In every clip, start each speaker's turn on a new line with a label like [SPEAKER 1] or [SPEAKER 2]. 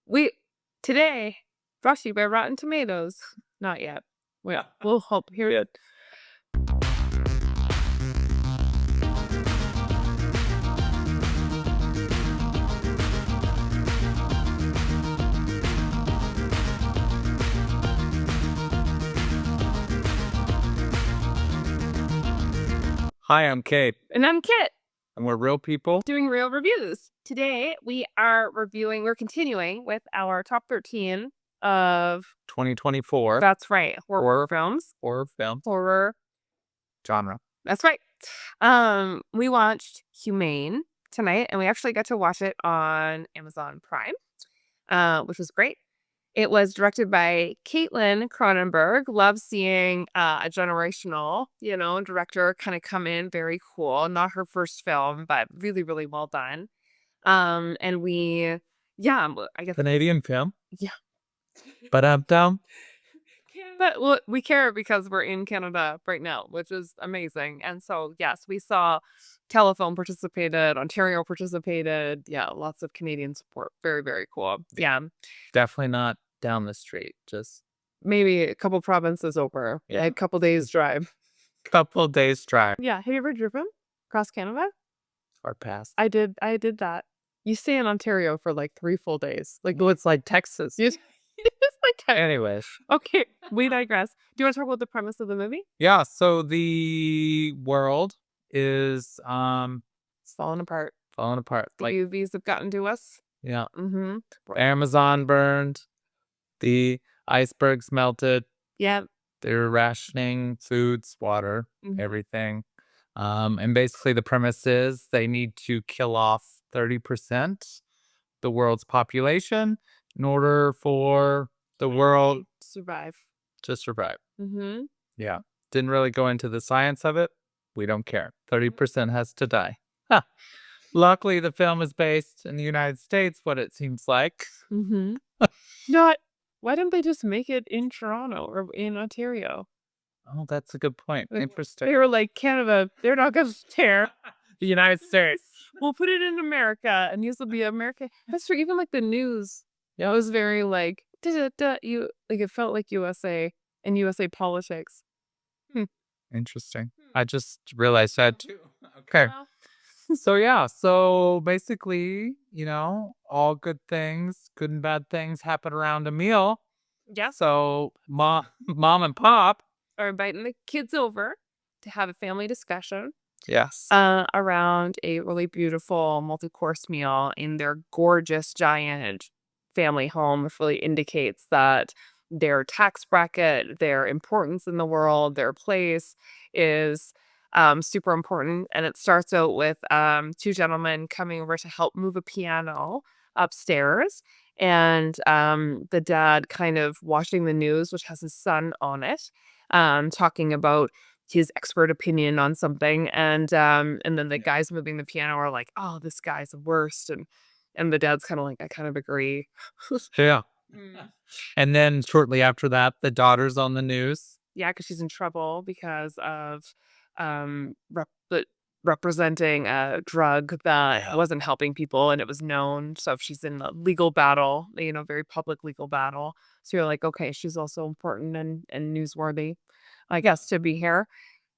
[SPEAKER 1] We today brought to you by Rotten Tomatoes. Not yet. We'll hope. Here it.
[SPEAKER 2] Hi, I'm Kate,
[SPEAKER 1] And I'm Kit,
[SPEAKER 2] and we're real people.
[SPEAKER 1] doing real reviews. Today we're continuing with our top 13 of
[SPEAKER 2] 2024
[SPEAKER 1] that's right, horror films.
[SPEAKER 2] horror film
[SPEAKER 1] Horror.
[SPEAKER 2] genre.
[SPEAKER 1] That's right. We watched Humane tonight, and we actually got to watch it on Amazon Prime, which was great. It was directed by Caitlin Cronenberg. Love seeing a generational, director kind of come in. Very cool. Not her first film, but really, really well done. And I guess,
[SPEAKER 2] Canadian film.
[SPEAKER 1] yeah.
[SPEAKER 2] But
[SPEAKER 1] Canada. Well, we care because we're in Canada right now, which is amazing. And so, yes, we saw Telefilm participated, Ontario participated. Yeah, lots of Canadian support. Very, very cool. Yeah.
[SPEAKER 2] definitely not down the street. Just
[SPEAKER 1] Maybe a couple provinces over.
[SPEAKER 2] Yeah.
[SPEAKER 1] A couple days drive.
[SPEAKER 2] couple days drive
[SPEAKER 1] Yeah. Have you ever driven across Canada?
[SPEAKER 2] or past.
[SPEAKER 1] I did that. You stay in Ontario for like 3 full days. Like,
[SPEAKER 2] Well, it's like Texas.
[SPEAKER 1] it's like
[SPEAKER 2] Anyways,
[SPEAKER 1] okay, we digress. Do you want to talk about the premise of the movie?
[SPEAKER 2] yeah. So the world is
[SPEAKER 1] It's falling apart.
[SPEAKER 2] falling apart.
[SPEAKER 1] The
[SPEAKER 2] Like,
[SPEAKER 1] UVs have gotten to us.
[SPEAKER 2] yeah,
[SPEAKER 1] Mm-hmm.
[SPEAKER 2] Amazon burned, the icebergs melted.
[SPEAKER 1] Yeah.
[SPEAKER 2] They're rationing foods, water,
[SPEAKER 1] Mhm.
[SPEAKER 2] everything. And basically the premise is they need to kill off 30% the world's population in order for the world
[SPEAKER 1] Survive.
[SPEAKER 2] to survive.
[SPEAKER 1] Mm-hmm.
[SPEAKER 2] Yeah. Didn't really go into the science of it. We don't care. 30% has to die. Huh. Luckily, the film is based in the United States, what it seems like.
[SPEAKER 1] Mm-hmm. Why didn't they just make it in Toronto or in Ontario?
[SPEAKER 2] Oh, that's a good point.
[SPEAKER 1] Like,
[SPEAKER 2] Interesting.
[SPEAKER 1] they were like, Canada, they're not going to tear.
[SPEAKER 2] The United States.
[SPEAKER 1] We'll put it in America, and these will be American. That's true. Even like the news, it was very like it felt like USA and USA politics.
[SPEAKER 2] Interesting. I just realized that too. Okay. So yeah, so basically, all good things, good and bad things happen around a meal.
[SPEAKER 1] Yeah.
[SPEAKER 2] So mom and pop.
[SPEAKER 1] Are inviting the kids over to have a family discussion
[SPEAKER 2] Yes.
[SPEAKER 1] around a really beautiful multi-course meal in their gorgeous giant family home, which really indicates that their tax bracket, their importance in the world, their place is super important. And it starts out with 2 gentlemen coming over to help move a piano upstairs. And the dad kind of watching the news, which has his son on it, talking about his expert opinion on something, and then the guys moving the piano are like, "Oh, this guy's the worst," and the dad's kind of like, "I kind of agree."
[SPEAKER 2] Yeah.
[SPEAKER 1] Mm.
[SPEAKER 2] And then shortly after that, the daughter's on the news.
[SPEAKER 1] Yeah, because she's in trouble because of representing a drug that wasn't helping people, and it was known. So if she's in a legal battle, very public legal battle, so you're like, okay, she's also important and newsworthy, I guess, to be here.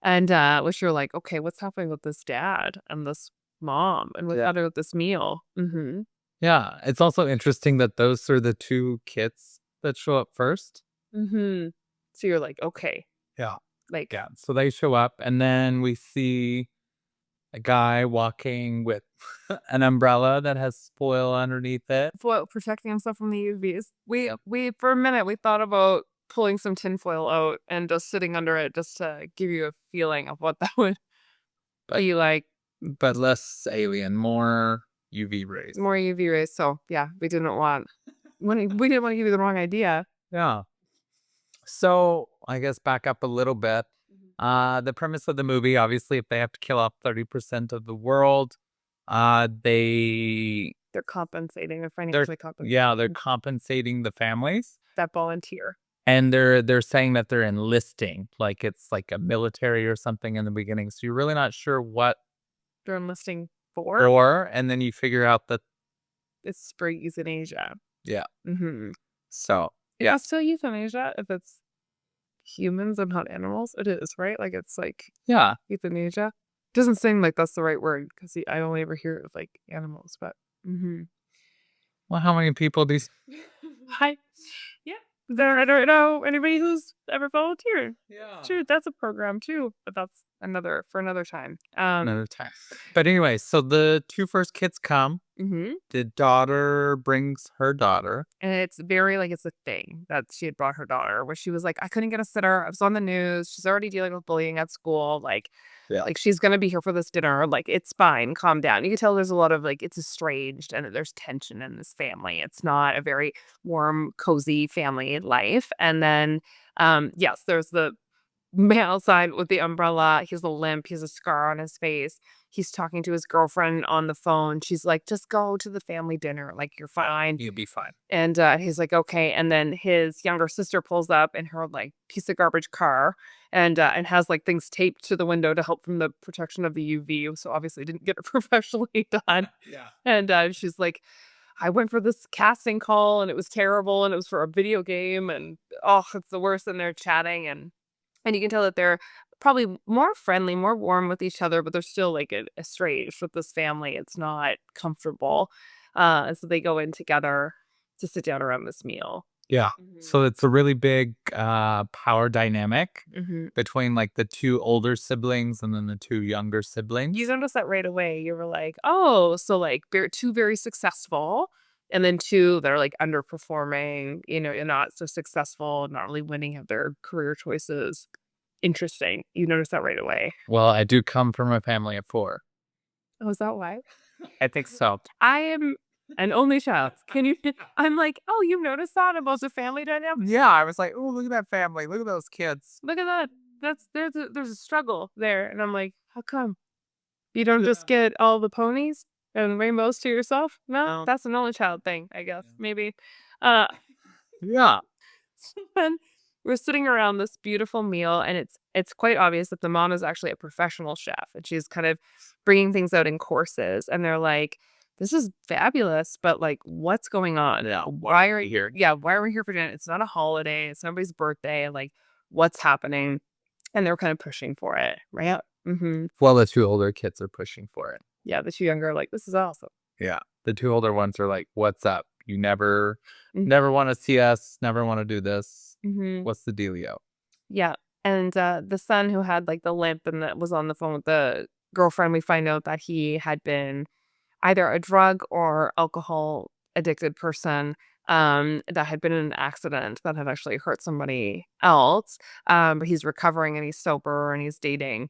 [SPEAKER 1] And which you're like, okay, what's happening with this dad and this mom and what's
[SPEAKER 2] Yeah.
[SPEAKER 1] happening with this meal? Mm-hmm.
[SPEAKER 2] Yeah. It's also interesting that those are the 2 kids that show up first.
[SPEAKER 1] Mm-hmm. So you're like, okay,
[SPEAKER 2] Yeah.
[SPEAKER 1] like,
[SPEAKER 2] Yeah. So they show up, and then we see a guy walking with an umbrella that has foil underneath it.
[SPEAKER 1] foil protecting himself from the UVs. We for a minute we thought about pulling some tinfoil out and just sitting under it just to give you a feeling of what that would
[SPEAKER 2] But-
[SPEAKER 1] be like.
[SPEAKER 2] But less alien, more UV rays.
[SPEAKER 1] More UV rays. So yeah, we didn't want to give you the wrong idea.
[SPEAKER 2] Yeah. So I guess back up a little bit. The premise of the movie, obviously, if they have to kill off 30% of the world,
[SPEAKER 1] They're compensating. They're financially compensating.
[SPEAKER 2] yeah, they're compensating the families,
[SPEAKER 1] That volunteer.
[SPEAKER 2] and they're saying that they're enlisting, like it's like a military or something in the beginning. So you're really not sure what
[SPEAKER 1] They're enlisting for.
[SPEAKER 2] and then you figure out that
[SPEAKER 1] It's for euthanasia.
[SPEAKER 2] Yeah.
[SPEAKER 1] Mhm.
[SPEAKER 2] So,
[SPEAKER 1] Yeah. It's still euthanasia if it's humans and not animals. It is, right? Like, it's like
[SPEAKER 2] yeah.
[SPEAKER 1] euthanasia. Doesn't seem like that's the right word because I only ever hear it with, like, animals, but mhm.
[SPEAKER 2] Well, how many people do you
[SPEAKER 1] Hi. Yeah. There I don't know anybody who's ever volunteered.
[SPEAKER 2] Yeah.
[SPEAKER 1] Shoot, that's a program too, but that's another time.
[SPEAKER 2] Another time. But anyway, so the 2 first kids come.
[SPEAKER 1] Mhm.
[SPEAKER 2] The daughter brings her daughter.
[SPEAKER 1] And it's very like it's a thing that she had brought her daughter where she was like, I couldn't get a sitter. I was on the news. She's already dealing with bullying at school.
[SPEAKER 2] Yeah.
[SPEAKER 1] Like she's gonna be here for this dinner. Like, it's fine. Calm down. You can tell there's a lot of like it's estranged and there's tension in this family. It's not a very warm, cozy family life. And then yes, there's the man outside with the umbrella. He has a limp. He has a scar on his face. He's talking to his girlfriend on the phone. She's like, just go to the family dinner. Like, you're fine.
[SPEAKER 2] You'll be fine.
[SPEAKER 1] And he's like, okay. And then his younger sister pulls up in her like piece of garbage car and has like things taped to the window to help from the protection of the UV. So obviously didn't get it professionally done.
[SPEAKER 2] Yeah.
[SPEAKER 1] And she's like, I went for this casting call and it was terrible and it was for a video game and oh, it's the worst. And they're chatting and you can tell that they're probably more friendly, more warm with each other, but they're still like estranged with this family. It's not comfortable. And so they go in together to sit down around this meal.
[SPEAKER 2] Yeah.
[SPEAKER 1] Mhm.
[SPEAKER 2] So it's a really big power dynamic
[SPEAKER 1] Mhm.
[SPEAKER 2] between like the 2 older siblings and then the 2 younger
[SPEAKER 1] You
[SPEAKER 2] siblings.
[SPEAKER 1] noticed that right away. You were like, oh, so like two very successful, and then two that are like underperforming, you're not so successful, not really winning at their career choices. Interesting. You noticed that right away.
[SPEAKER 2] Well, I do come from a family of 4.
[SPEAKER 1] Oh, is that why?
[SPEAKER 2] I think so.
[SPEAKER 1] I am an only child. Can you I'm like, "Oh, you noticed that about the family dynamic?
[SPEAKER 2] Yeah, I was like, "Oh, look at that family. Look at those kids."
[SPEAKER 1] Look at that. There's a struggle there." And I'm like, "How come? You don't just get all the ponies and rainbows to yourself?" No,
[SPEAKER 2] No.
[SPEAKER 1] that's an only child thing, I guess, maybe. Uh,
[SPEAKER 2] Yeah.
[SPEAKER 1] and we're sitting around this beautiful meal, and it's quite obvious that the mom is actually a professional chef, and she's kind of bringing things out in courses, and they're like, "This is fabulous, but, like, what's going on?
[SPEAKER 2] Yeah.
[SPEAKER 1] Why are you here? Yeah, why are we here for dinner? It's not a holiday, it's nobody's birthday, like, what's happening?" And they're kind of pushing for it, right? Mhm.
[SPEAKER 2] Well, the 2 older kids are pushing for it.
[SPEAKER 1] Yeah, the 2 younger are like, "This is awesome."
[SPEAKER 2] Yeah. The 2 older ones are like, "What's up? You never
[SPEAKER 1] Mm,
[SPEAKER 2] never wanna see us, never wanna do this.
[SPEAKER 1] mhm.
[SPEAKER 2] What's the dealio?"
[SPEAKER 1] Yeah, and, the son who had, like, the limp and that was on the phone with the girlfriend, we find out that he had been either a drug or alcohol addicted person, that had been in an accident that had actually hurt somebody else, but he's recovering and he's sober and he's dating,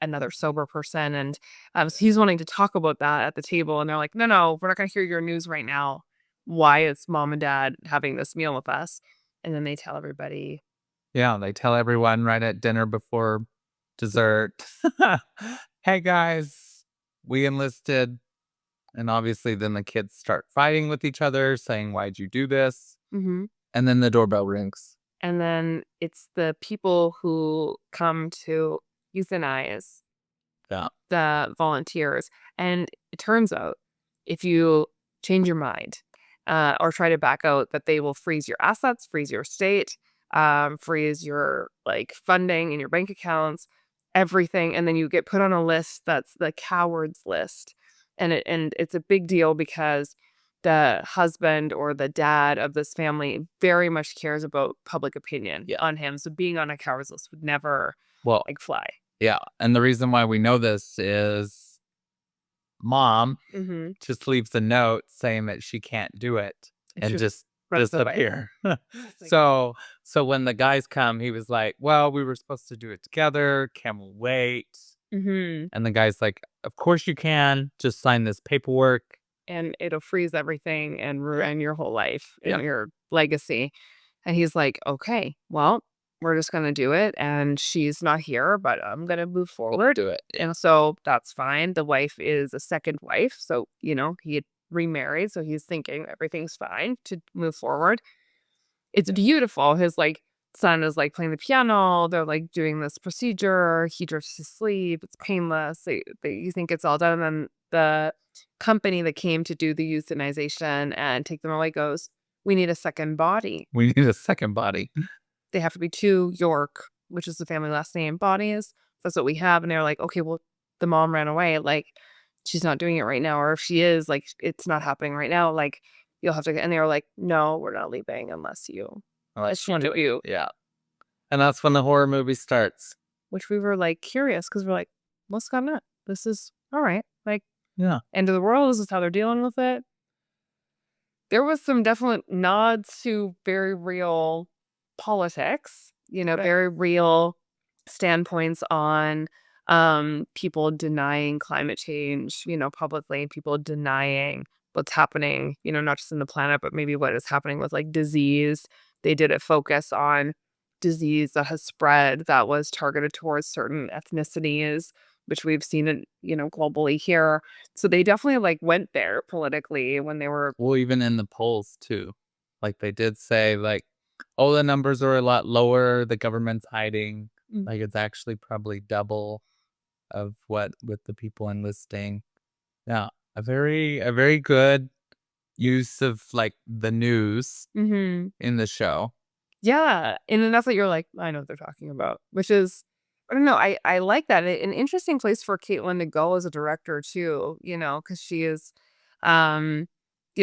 [SPEAKER 1] another sober person, and, so he's wanting to talk about that at the table, and they're like, "No, no, we're not gonna hear your news right now. Why is mom and dad having this meal with us?" And then they tell everybody.
[SPEAKER 2] Yeah, they tell everyone right at dinner before dessert, "Hey, guys, we enlisted." And obviously, then the kids start fighting with each other, saying, "Why'd you do this?"
[SPEAKER 1] Mhm.
[SPEAKER 2] And then the doorbell rings.
[SPEAKER 1] And then it's the people who come to euthanize
[SPEAKER 2] Yeah.
[SPEAKER 1] the volunteers. And it turns out if you change your mind or try to back out, that they will freeze your assets, freeze your estate, freeze your like funding in your bank accounts, everything. And then you get put on a list that's the cowards list. And it's a big deal because the husband or the dad of this family very much cares about public opinion
[SPEAKER 2] Yeah.
[SPEAKER 1] on him. So being on a cowards list would never
[SPEAKER 2] Well,
[SPEAKER 1] like fly.
[SPEAKER 2] yeah, and the reason why we know this is mom
[SPEAKER 1] Mm-hmm.
[SPEAKER 2] just leaves a note saying that she can't do it
[SPEAKER 1] It
[SPEAKER 2] and
[SPEAKER 1] should
[SPEAKER 2] just
[SPEAKER 1] runs away.
[SPEAKER 2] disappear.
[SPEAKER 1] It's like,
[SPEAKER 2] So when the guys come, he was like, "Well, we were supposed to do it together. Can we wait?"
[SPEAKER 1] mhm,
[SPEAKER 2] And the guy's like, "Of course you can. Just sign this paperwork."
[SPEAKER 1] and it'll freeze everything and ruin your whole life
[SPEAKER 2] Yeah.
[SPEAKER 1] and your legacy. And he's like, "Okay, well, we're just gonna do it, and she's not here, but I'm gonna move forward."
[SPEAKER 2] Do it.
[SPEAKER 1] And so that's fine. The wife is a second wife, so, he had remarried, so he's thinking everything's fine to move forward. It's beautiful. His, like, son is, like, playing the piano, they're, like, doing this procedure, he drifts to sleep, it's painless, you think it's all done, and then the company that came to do the euthanization and take them away goes, "We need a second body."
[SPEAKER 2] We need a second body.
[SPEAKER 1] They have to be 2 York, which is the family last name, bodies. That's what we have, and they're like, "Okay, well, the mom ran away, like, she's not doing it right now, or if she is, like, it's not happening right now, like, you'll have to," and they were like, "No, we're not leaving unless you
[SPEAKER 2] Do
[SPEAKER 1] do
[SPEAKER 2] it.
[SPEAKER 1] you."
[SPEAKER 2] Yeah. And that's when the horror movie starts.
[SPEAKER 1] Which we were, like, curious because 'cause we're like, "What's going on? This is alright, like,
[SPEAKER 2] Yeah.
[SPEAKER 1] end of the world, this is how they're dealing with it." There was some definite nods to very real politics,
[SPEAKER 2] Right.
[SPEAKER 1] very real standpoints on, people denying climate change, publicly, people denying what's happening, not just in the planet, but maybe what is happening with, like, disease. They did a focus on disease that has spread that was targeted towards certain ethnicities, which we've seen it, globally here. So they definitely, like, went there politically when they were.
[SPEAKER 2] Well, even in the polls too. Like they did say like, oh, the numbers are a lot lower, the government's hiding.
[SPEAKER 1] Mm.
[SPEAKER 2] Like it's actually probably double of what with the people enlisting. Yeah. A very good use of like the news
[SPEAKER 1] Mhm.
[SPEAKER 2] in the show.
[SPEAKER 1] Yeah, and then that's what you're like, "I know what they're talking about," which is I don't know, I like that, an interesting place for Caitlin to go as a director too, because she is, um,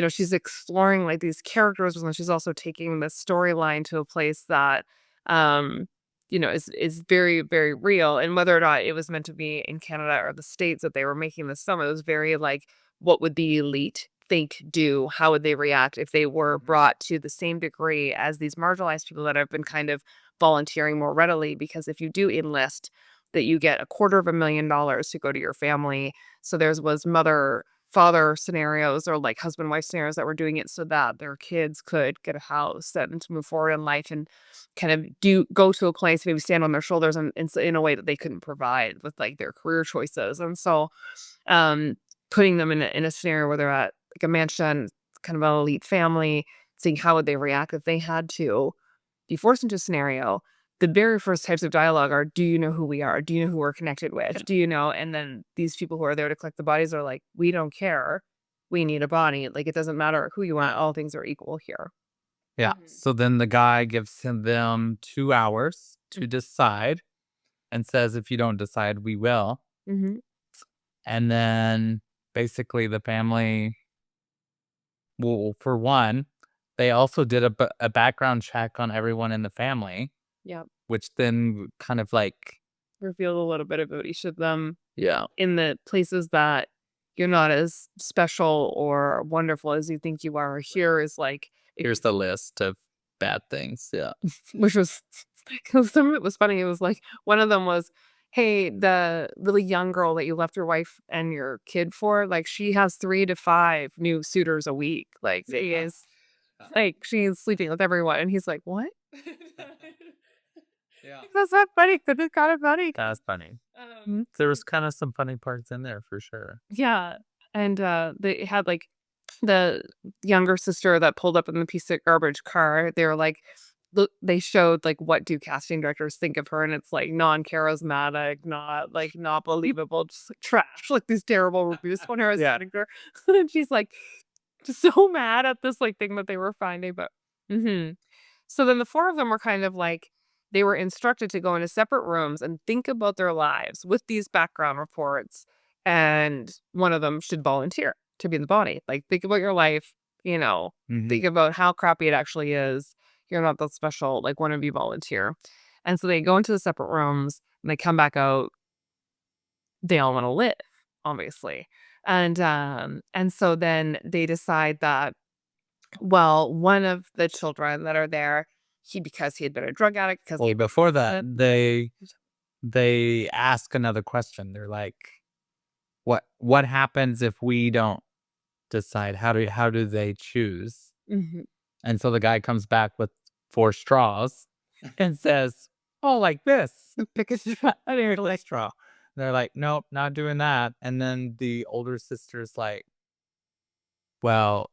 [SPEAKER 1] she's exploring, like, these characters, and then she's also taking the storyline to a place that, um, is very, very real, and whether or not it was meant to be in Canada or the States that they were making this film, it was very, like, what would the elite think, do, how would they react if they were brought to the same degree as these marginalized people that have been kind of volunteering more readily? Because if you do enlist, that you get $250,000 to go to your family. So there's was mother father scenarios or like husband wife scenarios that were doing it so that their kids could get a house and to move forward in life and kind of do go to a place, maybe stand on their shoulders in a way that they couldn't provide with like their career choices. And so um, putting them in a scenario where they're at, like, a mansion, kind of an elite family, seeing how would they react if they had to be forced into a scenario. The very first types of dialogue are, "Do you know who we are? Do you know who we're connected with? Do you know?" And then these people who are there to collect the bodies are like, "We don't care. We need a body. Like, it doesn't matter who you want. All things are equal here."
[SPEAKER 2] Yeah.
[SPEAKER 1] Mhm.
[SPEAKER 2] So then the guy gives them 2 hours to decide and says, if you don't decide, we will.
[SPEAKER 1] Mhm.
[SPEAKER 2] And then basically the family, well, for one, they also did a background check on everyone in the family,
[SPEAKER 1] Yep.
[SPEAKER 2] which then kind of like,
[SPEAKER 1] Revealed a little bit about each of them
[SPEAKER 2] yeah,
[SPEAKER 1] in the places that you're not as special or wonderful as you think you are. Here is like if
[SPEAKER 2] here's the list of bad things. Yeah.
[SPEAKER 1] which was 'cause some of it was funny. It was like one of them was, "Hey, the really young girl that you left your wife and your kid for, like, she has 3 to 5 new suitors a week. Like, she is like, she's sleeping with everyone." And he's like, "What?"
[SPEAKER 2] Yeah.
[SPEAKER 1] That's not funny, 'cause it's kinda funny.
[SPEAKER 2] That's funny.
[SPEAKER 1] Um,
[SPEAKER 2] There was kind of some funny parts in there for sure.
[SPEAKER 1] yeah, and, they had, like, the younger sister that pulled up in the piece of garbage car. They were like look they showed, like, what do casting directors think of her, and it's, like, non-charismatic, not believable, just, like, trash, like, these terrible reviews on her as
[SPEAKER 2] Yeah.
[SPEAKER 1] actor. And she's, like, just so mad at this, like, thing that they were finding, but mhm. So then the 4 of them were kind of like they were instructed to go into separate rooms and think about their lives with these background reports, and one of them should volunteer to be in the body. Like, think about your life, you know,
[SPEAKER 2] Hmm.
[SPEAKER 1] think about how crappy it actually is. You're not that special, like, one of you volunteer. And so they go into the separate rooms and they come back out, they all wanna live, obviously. And so then they decide that well, one of the children that are there, because he had been a drug addict, because
[SPEAKER 2] Well,
[SPEAKER 1] he
[SPEAKER 2] before that, they ask another question. They're like, what happens if we don't decide? How do they choose?
[SPEAKER 1] Mhm.
[SPEAKER 2] And so the guy comes back with 4 straws and says, "Oh, like this. Pick a straw, a straw." They're like, "Nope, not doing that." And then the older sister's like, "Well,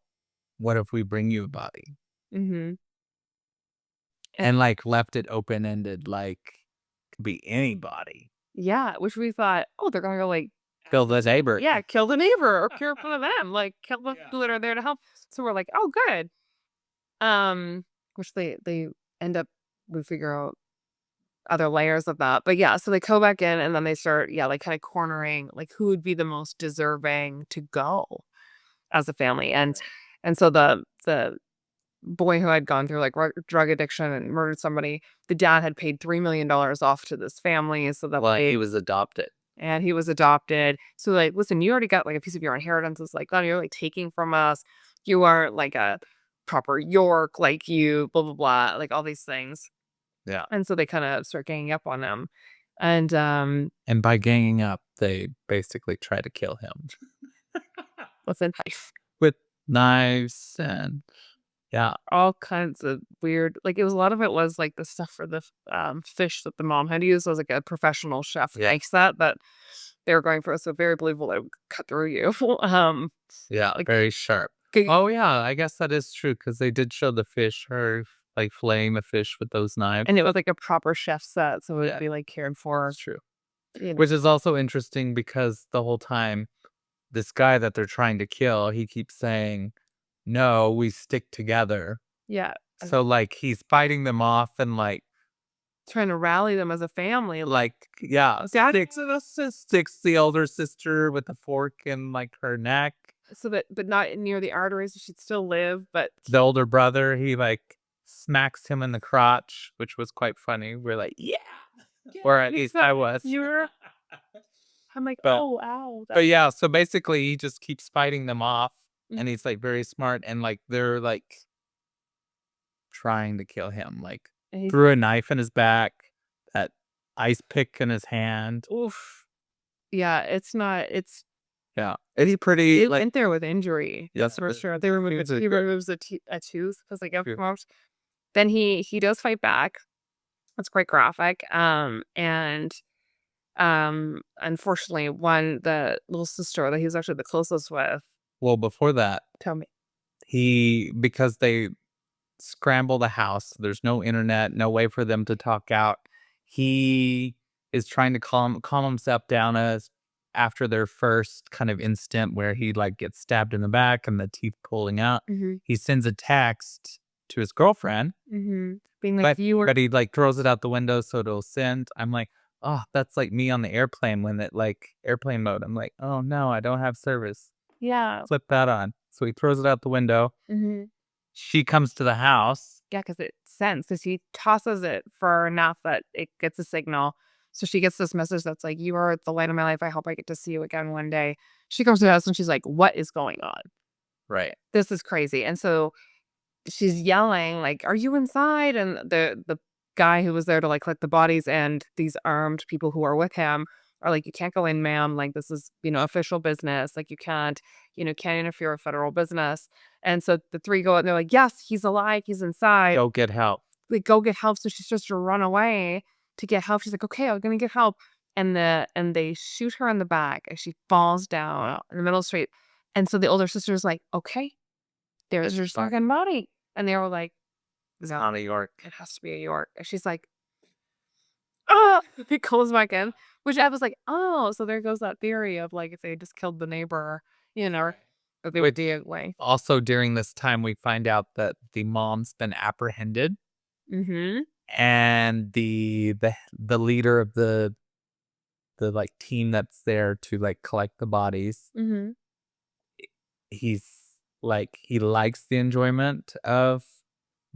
[SPEAKER 2] what if we bring you a body?"
[SPEAKER 1] Mhm. And
[SPEAKER 2] And like left it open ended, like could be anybody.
[SPEAKER 1] yeah, which we thought, "Oh, they're gonna go, like,
[SPEAKER 2] Kill the neighbor.
[SPEAKER 1] Yeah, kill the neighbor or kill one of them. Like kill the people that are there to help. So we're like, oh, good. Which they end up we figure out other layers of that. But yeah, so they go back in and then they start, yeah, like kind of cornering like who would be the most deserving to go as a family. And so the boy who had gone through like drug addiction and murdered somebody, the dad had paid $3 million off to this family so that
[SPEAKER 2] He was adopted.
[SPEAKER 1] and he was adopted. So like, listen, you already got like a piece of your inheritance. It's like, oh, you're like taking from us. You aren't like a proper York, like you, blah blah blah, like all these things.
[SPEAKER 2] Yeah.
[SPEAKER 1] And so they kind of start ganging up on him. And
[SPEAKER 2] And by ganging up, they basically try to kill him
[SPEAKER 1] with a knife.
[SPEAKER 2] with knives and
[SPEAKER 1] All kinds of weird like it was a lot of it was like the stuff for the fish that the mom had used was like a professional chef
[SPEAKER 2] Yeah.
[SPEAKER 1] set that they were going for. So very believable it would cut through you. Like
[SPEAKER 2] very sharp. Oh yeah, I guess that is true because they did show the fish, her like flaying the fish with those knives.
[SPEAKER 1] and it was like a proper chef set, so it would
[SPEAKER 2] Yeah.
[SPEAKER 1] be like cared for.
[SPEAKER 2] That's true.
[SPEAKER 1] You know.
[SPEAKER 2] Which is also interesting because the whole time, this guy that they're trying to kill, he keeps saying, "No, we stick together."
[SPEAKER 1] Yeah.
[SPEAKER 2] So like he's fighting them off and like
[SPEAKER 1] Trying to rally them as a family.
[SPEAKER 2] yeah,
[SPEAKER 1] Dad-
[SPEAKER 2] sticks the older sister with a fork in like her neck.
[SPEAKER 1] So that but not near the arteries, so she'd still live, but
[SPEAKER 2] The older brother, he like smacks him in the crotch, which was quite funny. We're like, yeah, or at least I was.
[SPEAKER 1] you're I'm like,
[SPEAKER 2] But-
[SPEAKER 1] oh ow.
[SPEAKER 2] But yeah, so basically he just keeps fighting them off
[SPEAKER 1] Mhm.
[SPEAKER 2] and he's like very smart and like they're like trying to kill him, like
[SPEAKER 1] And he's
[SPEAKER 2] threw a knife in his back, that ice pick in his hand.
[SPEAKER 1] oof. Yeah, it's not it's
[SPEAKER 2] Yeah. And he pretty
[SPEAKER 1] it
[SPEAKER 2] like
[SPEAKER 1] went there with injury.
[SPEAKER 2] Yes,
[SPEAKER 1] For
[SPEAKER 2] but
[SPEAKER 1] sure. They removed
[SPEAKER 2] it's
[SPEAKER 1] he
[SPEAKER 2] a-
[SPEAKER 1] removes a tooth because they get
[SPEAKER 2] Yeah.
[SPEAKER 1] promoted. Then he does fight back. That's quite graphic. And unfortunately, the little sister that he was actually the closest with,
[SPEAKER 2] well, before that,
[SPEAKER 1] tell me.
[SPEAKER 2] because they scramble the house, there's no internet, no way for them to talk out. He is trying to calm himself down as after their first kind of instant where he like gets stabbed in the back and the teeth pulling out.
[SPEAKER 1] Mm-hmm.
[SPEAKER 2] He sends a text to his girlfriend,
[SPEAKER 1] Mm-hmm. Being like you were
[SPEAKER 2] but he like throws it out the window so it'll send. I'm like, oh, that's like me on the airplane when it like airplane mode. I'm like, oh no, I don't have service.
[SPEAKER 1] yeah.
[SPEAKER 2] Flip that on. So he throws it out the window.
[SPEAKER 1] Mm-hmm.
[SPEAKER 2] She comes to the house.
[SPEAKER 1] Yeah, because it sends because he tosses it far enough that it gets a signal. So she gets this message that's like, "You are the light of my life. I hope I get to see you again one day." She comes to the house and she's like, "What is going on?
[SPEAKER 2] Right.
[SPEAKER 1] This is crazy." And so she's yelling like, "Are you inside?" And the guy who was there to like collect the bodies and these armed people who are with him are like, "You can't go in, ma'am. Like this is official business. Like you can't interfere with federal business." And so the three go out and they're like, "Yes, he's alive. He's inside.
[SPEAKER 2] Go get help.
[SPEAKER 1] Like go get help." So she starts to run away to get help. She's like, "Okay, I'm gonna get help." And they shoot her in the back and she falls down in the middle of the street. And so the older sister's like, "Okay, there's your
[SPEAKER 2] Fine.
[SPEAKER 1] second body." And they were like,
[SPEAKER 2] It's
[SPEAKER 1] "No,
[SPEAKER 2] not a York.
[SPEAKER 1] it has to be a York." And she's like, "Oh," it goes back in, which I was like, "Oh, so there goes that theory of like if they just killed the neighbor, that they would do it way."
[SPEAKER 2] Also, during this time, we find out that the mom's been apprehended,
[SPEAKER 1] Mm-hmm.
[SPEAKER 2] and the leader of the like team that's there to like collect the bodies,
[SPEAKER 1] Mm-hmm.
[SPEAKER 2] he's like he likes the enjoyment of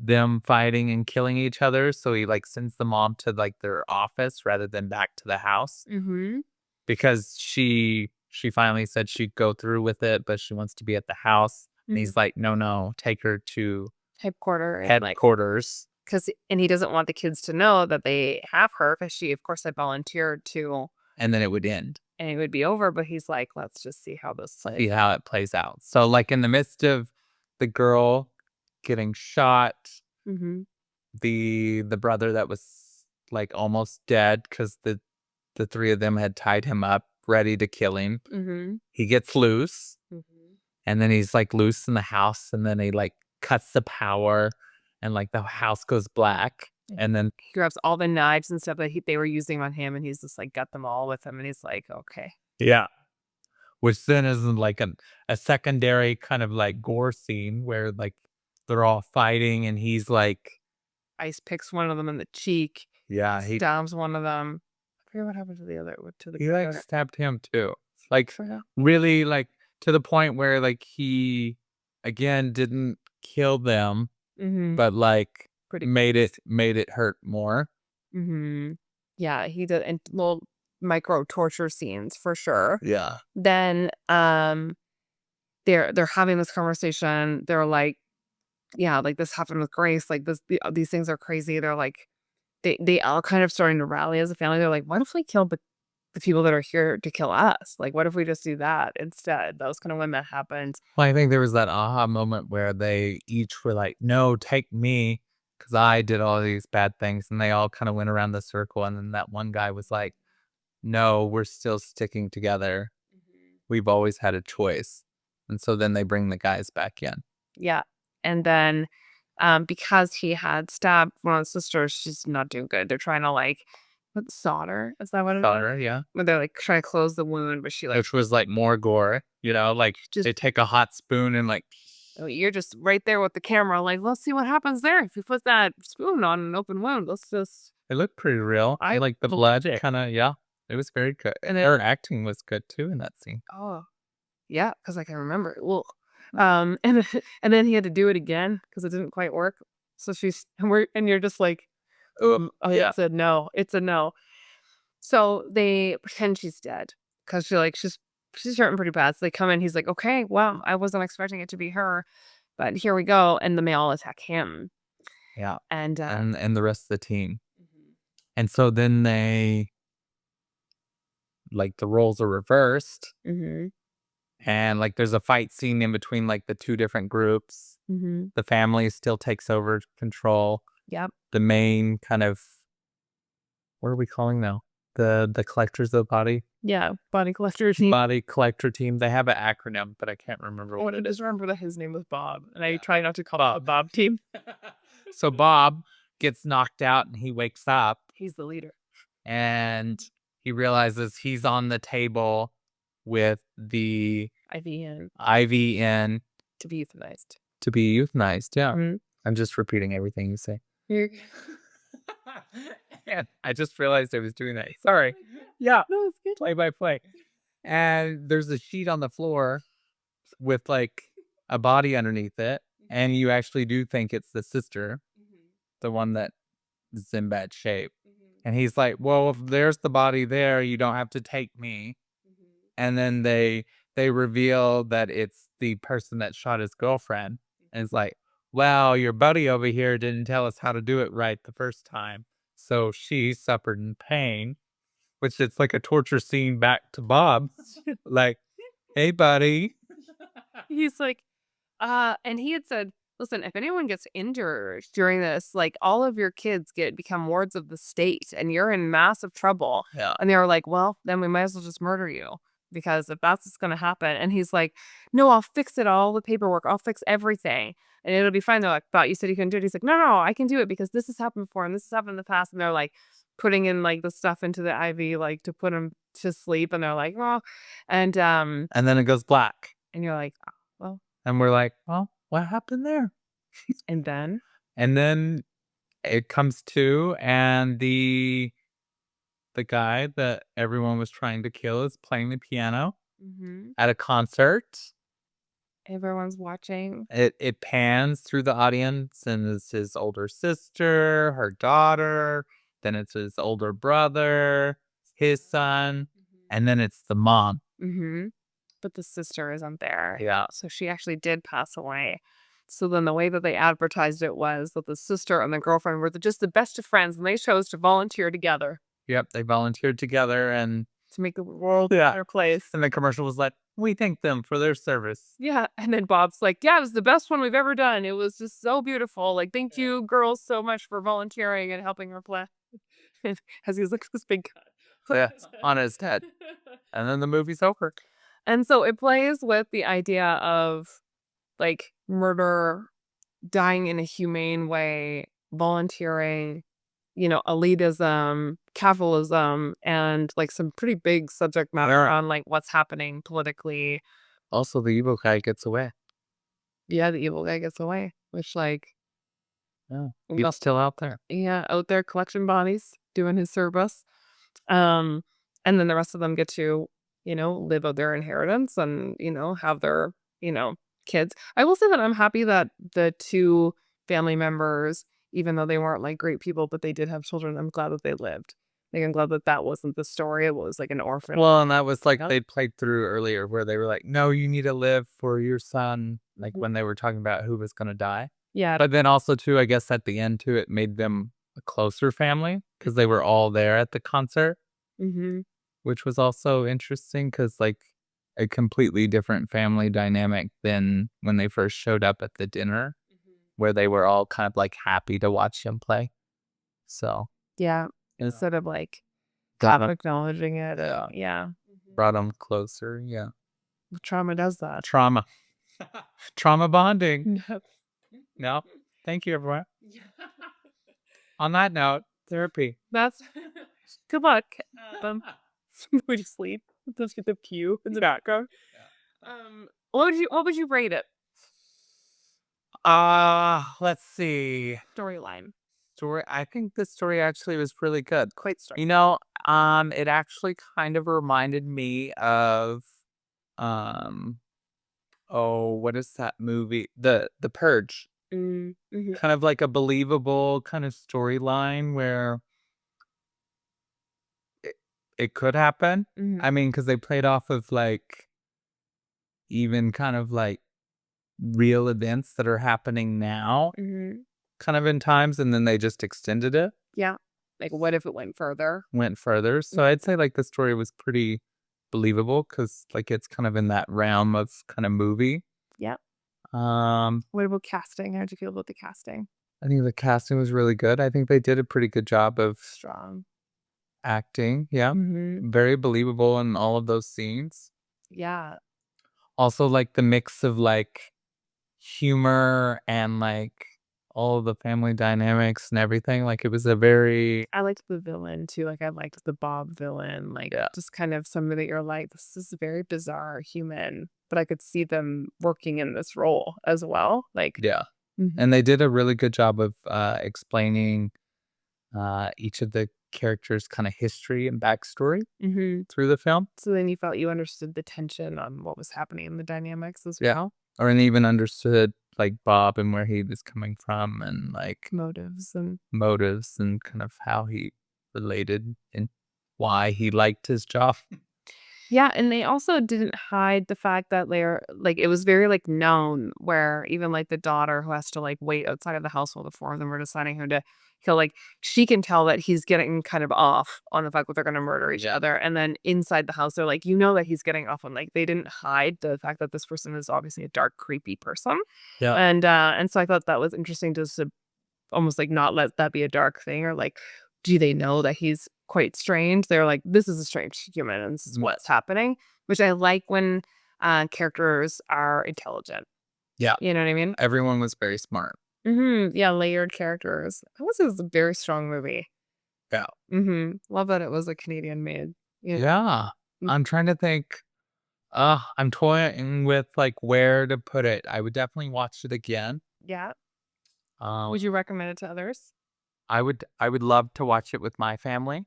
[SPEAKER 2] them fighting and killing each other, so he like sends the mom to like their office rather than back to the house
[SPEAKER 1] Mm-hmm.
[SPEAKER 2] because she finally said she'd go through with it, but she wants to be at the house. And he's like, no, take her to headquarters.
[SPEAKER 1] And he doesn't want the kids to know that they have her because she, of course, had volunteered to,
[SPEAKER 2] And then it would end.
[SPEAKER 1] and it would be over. But he's like, let's just see how this plays.
[SPEAKER 2] See how it plays out. So like in the midst of the girl getting shot,
[SPEAKER 1] Mm-hmm.
[SPEAKER 2] the brother that was like almost dead because the three of them had tied him up, ready to kill him.
[SPEAKER 1] Mm-hmm.
[SPEAKER 2] He gets loose,
[SPEAKER 1] Mm-hmm.
[SPEAKER 2] and then he's like loose in the house, and then he like cuts the power, and like the house goes black, and then
[SPEAKER 1] He grabs all the knives and stuff that they were using on him, and he's just like got them all with him, and he's like, okay.
[SPEAKER 2] yeah, which then is like a secondary kind of like gore scene where like they're all fighting and he's like,
[SPEAKER 1] Ice picks one of them in the cheek,
[SPEAKER 2] yeah, he
[SPEAKER 1] stabs one of them. I forget what happened to the other to the
[SPEAKER 2] he like
[SPEAKER 1] other.
[SPEAKER 2] stabbed him too. Like
[SPEAKER 1] Yeah.
[SPEAKER 2] really like to the point where like he again didn't kill them,
[SPEAKER 1] Mhm.
[SPEAKER 2] but like
[SPEAKER 1] Pretty
[SPEAKER 2] made it hurt more.
[SPEAKER 1] Mhm. Yeah, he did and little micro torture scenes for sure.
[SPEAKER 2] Yeah.
[SPEAKER 1] Then, they're having this conversation. They're like, "Yeah, like, this happened with Grace, like, these things are crazy." They're like they all kind of starting to rally as a family. They're like, "What if we kill the people that are here to kill us? Like, what if we just do that instead?" That was kind of when that happened.
[SPEAKER 2] Well, I think there was that aha moment where they each were like, "No, take me, because I did all these bad things," and they all kind of went around the circle, and then that one guy was like, "No, we're still sticking together.
[SPEAKER 1] Mhm.
[SPEAKER 2] We've always had a choice," and so then they bring the guys back in.
[SPEAKER 1] Yeah, and then, because he had stabbed one of the sisters, she's not doing good. They're trying to, like, what, solder? Is that what it is?
[SPEAKER 2] Daughter, yeah,
[SPEAKER 1] Where they're, like, trying to close the wound, but she, like,
[SPEAKER 2] which was like more gore, like
[SPEAKER 1] just
[SPEAKER 2] they take a hot spoon and like
[SPEAKER 1] oh, you're just right there with the camera, like, "Let's see what happens there if you put that spoon on an open wound. Let's just."
[SPEAKER 2] it looked pretty real.
[SPEAKER 1] I
[SPEAKER 2] Like the
[SPEAKER 1] believed
[SPEAKER 2] blood
[SPEAKER 1] it.
[SPEAKER 2] kind of, yeah, it was very good.
[SPEAKER 1] And then
[SPEAKER 2] Their acting was good too in that scene.
[SPEAKER 1] oh, yeah, because I can remember. Well, and and then he had to do it again because it didn't quite work. So and you're just like, oh,
[SPEAKER 2] Yeah.
[SPEAKER 1] it's a no. It's a no." So they pretend she's dead because she's hurting pretty bad. So they come in. He's like, "Okay, well, I wasn't expecting it to be her, but here we go." And the male attack him,
[SPEAKER 2] Yeah.
[SPEAKER 1] and
[SPEAKER 2] And the rest of the team.
[SPEAKER 1] Mhm.
[SPEAKER 2] And so then they like the roles are reversed
[SPEAKER 1] Mhm.
[SPEAKER 2] and like there's a fight scene in between like the two different groups.
[SPEAKER 1] Mhm.
[SPEAKER 2] The family still takes over control.
[SPEAKER 1] Yep.
[SPEAKER 2] The main kind of what are we calling now? The collectors of the
[SPEAKER 1] Yeah. Body collector team.
[SPEAKER 2] body collector team. They have an acronym, but I can't remember what
[SPEAKER 1] What
[SPEAKER 2] it
[SPEAKER 1] it
[SPEAKER 2] is.
[SPEAKER 1] is, remember that his name was Bob, and I
[SPEAKER 2] Yeah.
[SPEAKER 1] try not to call it the
[SPEAKER 2] Bob.
[SPEAKER 1] Bob team.
[SPEAKER 2] So Bob gets knocked out and he wakes up
[SPEAKER 1] He's the leader.
[SPEAKER 2] and he realizes he's on the table with the
[SPEAKER 1] IVN
[SPEAKER 2] IV in
[SPEAKER 1] to be euthanized.
[SPEAKER 2] to be euthanized. Yeah.
[SPEAKER 1] Mhm.
[SPEAKER 2] I'm just repeating everything you say.
[SPEAKER 1] You're
[SPEAKER 2] And I just realized I was doing that. Sorry. Yeah.
[SPEAKER 1] no, it's good.
[SPEAKER 2] Play by play. And there's a sheet on the floor with like a body underneath it. And you actually do think it's the sister,
[SPEAKER 1] Mhm.
[SPEAKER 2] the one that is in bad shape.
[SPEAKER 1] Mhm.
[SPEAKER 2] And he's like, "Well, if there's the body there, you don't have to take me."
[SPEAKER 1] Mhm.
[SPEAKER 2] And then they reveal that it's the person that shot his girlfriend. And it's like, "Well, your buddy over here didn't tell us how to do it right the first time. So she suffered in pain," which it's like a torture scene back to Bob. Like, "Hey, buddy."
[SPEAKER 1] He's like, and he had said, "Listen, if anyone gets injured during this, like all of your kids become wards of the state, and you're in massive trouble."
[SPEAKER 2] Yeah.
[SPEAKER 1] And they were like, "Well, then we might as well just murder you because if that's what's gonna happen." And he's like, "No, I'll fix it, all the paperwork, I'll fix everything, and it'll be fine." They're like, "But you said you couldn't do it." He's like, "No, no, I can do it because this has happened before, and this has happened in the past." And they're like putting in like the stuff into the IV, like to put him to sleep, and they're like, "Well," and
[SPEAKER 2] And then it goes black.
[SPEAKER 1] and you're like, "Oh, well,"
[SPEAKER 2] And we're like, "Well, what happened there?"
[SPEAKER 1] and then.
[SPEAKER 2] And then it comes to, and the guy that everyone was trying to kill is playing the piano
[SPEAKER 1] Mhm.
[SPEAKER 2] at a concert.
[SPEAKER 1] Everyone's watching.
[SPEAKER 2] It pans through the audience, and it's his older sister, her daughter, then it's his older brother, his son, and then it's the mom.
[SPEAKER 1] Mhm. But the sister isn't there.
[SPEAKER 2] Yeah.
[SPEAKER 1] So she actually did pass away. So then the way that they advertised it was that the sister and the girlfriend were just the best of friends, and they chose to volunteer together
[SPEAKER 2] Yep, they volunteered together, and
[SPEAKER 1] to make the world a
[SPEAKER 2] yeah,
[SPEAKER 1] better place.
[SPEAKER 2] and the commercial was like, "We thank them for their service."
[SPEAKER 1] Yeah, and then Bob's like, "Yeah, it was the best one we've ever done. It was just so beautiful. Like, thank
[SPEAKER 2] Yeah.
[SPEAKER 1] you girls so much for volunteering and helping her play." As he's like this big
[SPEAKER 2] Yes, on his head. And then the movie's over.
[SPEAKER 1] And so it plays with the idea of like murder, dying in a humane way, volunteering, elitism, capitalism, and like some pretty big subject matter on like what's happening politically.
[SPEAKER 2] Also, the evil guy gets away.
[SPEAKER 1] Yeah, the evil guy gets away, which like
[SPEAKER 2] Yeah, he's still out there.
[SPEAKER 1] yeah, out there collecting bodies, doing his service. Um, and then the rest of them get to, live out their inheritance and, have their, you know, kids. I will say that I'm happy that the two family members, even though they weren't like great people, but they did have children, I'm glad that they lived. Like, I'm glad that that wasn't the story. It was like an orphan.
[SPEAKER 2] Well, and that was like they played through earlier where they were like, no, you need to live for your son. Like when they were talking about who was going to die.
[SPEAKER 1] Yeah.
[SPEAKER 2] But then also, too, I guess at the end, too, it made them a closer family because they were all there at the concert, which was also interesting because, like, a completely different family dynamic than when they first showed up at the dinner where they were all kind of like happy to watch him play. So,
[SPEAKER 1] Yeah. Instead of like
[SPEAKER 2] got him.
[SPEAKER 1] acknowledging it. Yeah.
[SPEAKER 2] Brought them closer. Yeah.
[SPEAKER 1] Trauma does that.
[SPEAKER 2] Trauma. Trauma bonding. No. Thank you, everyone. On that note, therapy.
[SPEAKER 1] That's good luck. Would you sleep? Just get the pew in the background. What would you rate it?
[SPEAKER 2] Let's see.
[SPEAKER 1] Storyline.
[SPEAKER 2] Story. I think the story actually was really good.
[SPEAKER 1] Quite story.
[SPEAKER 2] It actually kind of reminded me of, what is that movie? The Purge. Kind of like a believable kind of storyline where it could happen. I mean, because they played off of like even kind of like real events that are happening now, kind of in times, and then they just extended it.
[SPEAKER 1] Yeah. Like, what if it went further?
[SPEAKER 2] So I'd say like the story was pretty believable because like it's kind of in that realm of kind of movie.
[SPEAKER 1] Yeah.
[SPEAKER 2] Um,
[SPEAKER 1] What about casting? How did you feel about the casting?
[SPEAKER 2] I think the casting was really good. I think they did a pretty good job of
[SPEAKER 1] Strong.
[SPEAKER 2] acting. Yeah. Very believable in all of those scenes.
[SPEAKER 1] Yeah.
[SPEAKER 2] Also, like the mix of like humor and like all of the family dynamics and everything. Like it was a very
[SPEAKER 1] I liked the villain too. Like, I liked the Bob villain. Like, just kind of somebody that you're like, this is a very bizarre human, but I could see them working in this role as well. Like,
[SPEAKER 2] yeah. And they did a really good job of explaining each of the characters' kind of history and backstory through the film.
[SPEAKER 1] So then you felt you understood the tension on what was happening in the dynamics as well.
[SPEAKER 2] Or and even understood like Bob and where he was coming from and like
[SPEAKER 1] Motives and
[SPEAKER 2] kind of how he related and why he liked his job.
[SPEAKER 1] yeah, and they also didn't hide the fact that they're like it was very like known where even like the daughter who has to like wait outside of the house while the four of them are deciding who to kill, like she can tell that he's getting kind of off on the fact that they're gonna murder each other. And then inside the house, they're like, that he's getting off on like they didn't hide the fact that this person is obviously a dark, creepy person.
[SPEAKER 2] Yeah.
[SPEAKER 1] And so I thought that was interesting just to almost like not let that be a dark thing or like do they know that he's quite strange? They're like, this is a strange human and this is what's happening, which I like when characters are intelligent.
[SPEAKER 2] Yeah.
[SPEAKER 1] You know what I mean?
[SPEAKER 2] Everyone was very smart.
[SPEAKER 1] Yeah, layered characters. It was a very strong movie.
[SPEAKER 2] Yeah.
[SPEAKER 1] Love that it was a Canadian made.
[SPEAKER 2] Yeah. I'm trying to think. I'm toying with like where to put it. I would definitely watch it again.
[SPEAKER 1] Yeah. Would you recommend it to others?
[SPEAKER 2] I would love to watch it with my family.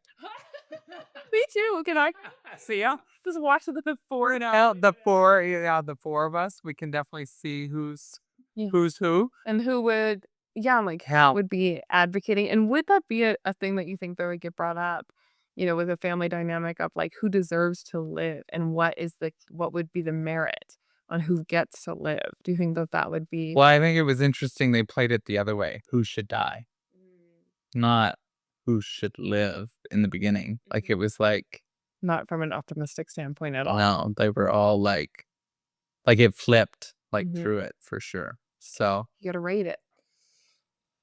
[SPEAKER 1] Me too. Can I see ya? Just watch it the four
[SPEAKER 2] The four of us. We can definitely see who's who.
[SPEAKER 1] and who would like
[SPEAKER 2] How
[SPEAKER 1] would be advocating. And would that be a thing that you think that would get brought up, with a family dynamic of like who deserves to live and what would be the merit on who gets to live? Do you think that that would be
[SPEAKER 2] Well, I think it was interesting they played it the other way. Who should die? Not who should live in the beginning. Like it was like
[SPEAKER 1] not from an optimistic standpoint at all?
[SPEAKER 2] no, they were all like it flipped through it for sure. So
[SPEAKER 1] You gotta rate it.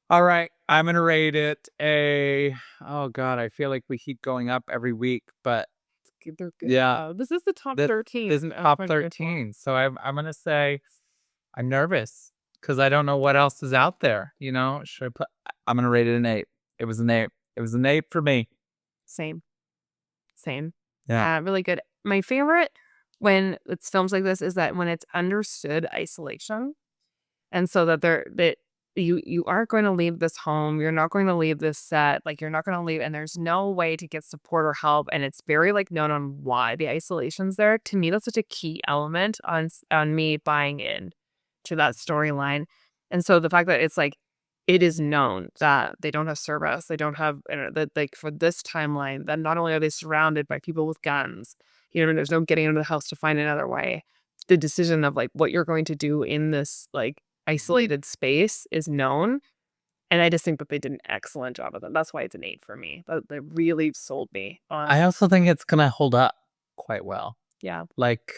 [SPEAKER 2] all right, I'm gonna rate it oh god, I feel like we keep going up every week, but
[SPEAKER 1] They're good.
[SPEAKER 2] yeah,
[SPEAKER 1] This is the top 13.
[SPEAKER 2] This is top 13. So I'm gonna say I'm nervous because I don't know what else is out there. Should I put? I'm gonna rate it an 8. It was an 8. It was an 8 for me.
[SPEAKER 1] Same. Same.
[SPEAKER 2] Yeah.
[SPEAKER 1] Really good. My favorite when it's films like this is that when it's understood isolation, and so that you aren't going to leave this home, you're not going to leave this set, like, you're not gonna leave, and there's no way to get support or help, and it's very, like, known on why the isolation's there. To me, that's such a key element on me buying in to that storyline, and so the fact that it's, like, it is known that they don't have service, they don't have that, like, for this timeline, that not only are they surrounded by people with guns, there's no getting into the house to find another way. The decision of, like, what you're going to do in this, like, isolated space is known, and I just think that they did an excellent job of it. That's why it's an 8 for me. That really sold me on.
[SPEAKER 2] I also think it's gonna hold up quite well.
[SPEAKER 1] Yeah,
[SPEAKER 2] Like,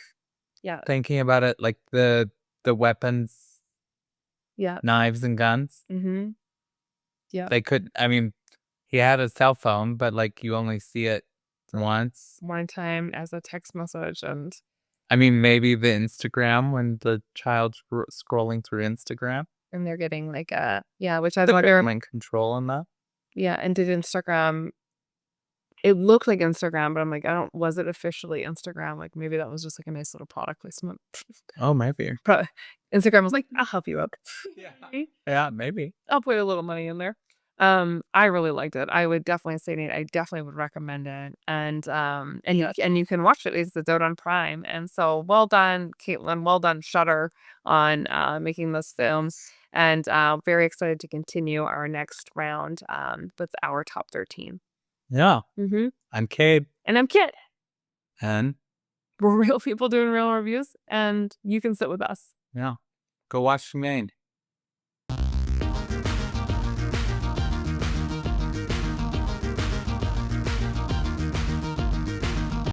[SPEAKER 1] yeah,
[SPEAKER 2] thinking about it, like, the weapons,
[SPEAKER 1] yeah,
[SPEAKER 2] knives and guns,
[SPEAKER 1] mhm, yeah.
[SPEAKER 2] they could I mean, he had a cell phone, but, like, you only see it once.
[SPEAKER 1] One time as a text message and
[SPEAKER 2] I mean, maybe the Instagram when the child's scrolling through Instagram.
[SPEAKER 1] they're getting, like, yeah, which I
[SPEAKER 2] The
[SPEAKER 1] wonder.
[SPEAKER 2] government control on that.
[SPEAKER 1] Yeah, and did Instagram it looked like Instagram, but I'm like, I don't was it officially Instagram? Like, maybe that was just, like, a nice little product placement.
[SPEAKER 2] Oh, maybe.
[SPEAKER 1] Pro Instagram was like, "I'll help you out."
[SPEAKER 2] Yeah. Yeah, maybe.
[SPEAKER 1] I'll put a little money in there. I really liked it. I would definitely say it. I definitely would recommend it. And you can watch it. It's out on Prime. And so well done, Caitlin. Well done, Shutter, on making this film. And very excited to continue our next round with our top 13.
[SPEAKER 2] Yeah.
[SPEAKER 1] Mm-hmm.
[SPEAKER 2] I'm Cade.
[SPEAKER 1] And I'm Kit.
[SPEAKER 2] And
[SPEAKER 1] We're real people doing real reviews, and you can sit with us.
[SPEAKER 2] yeah, go watch Humane.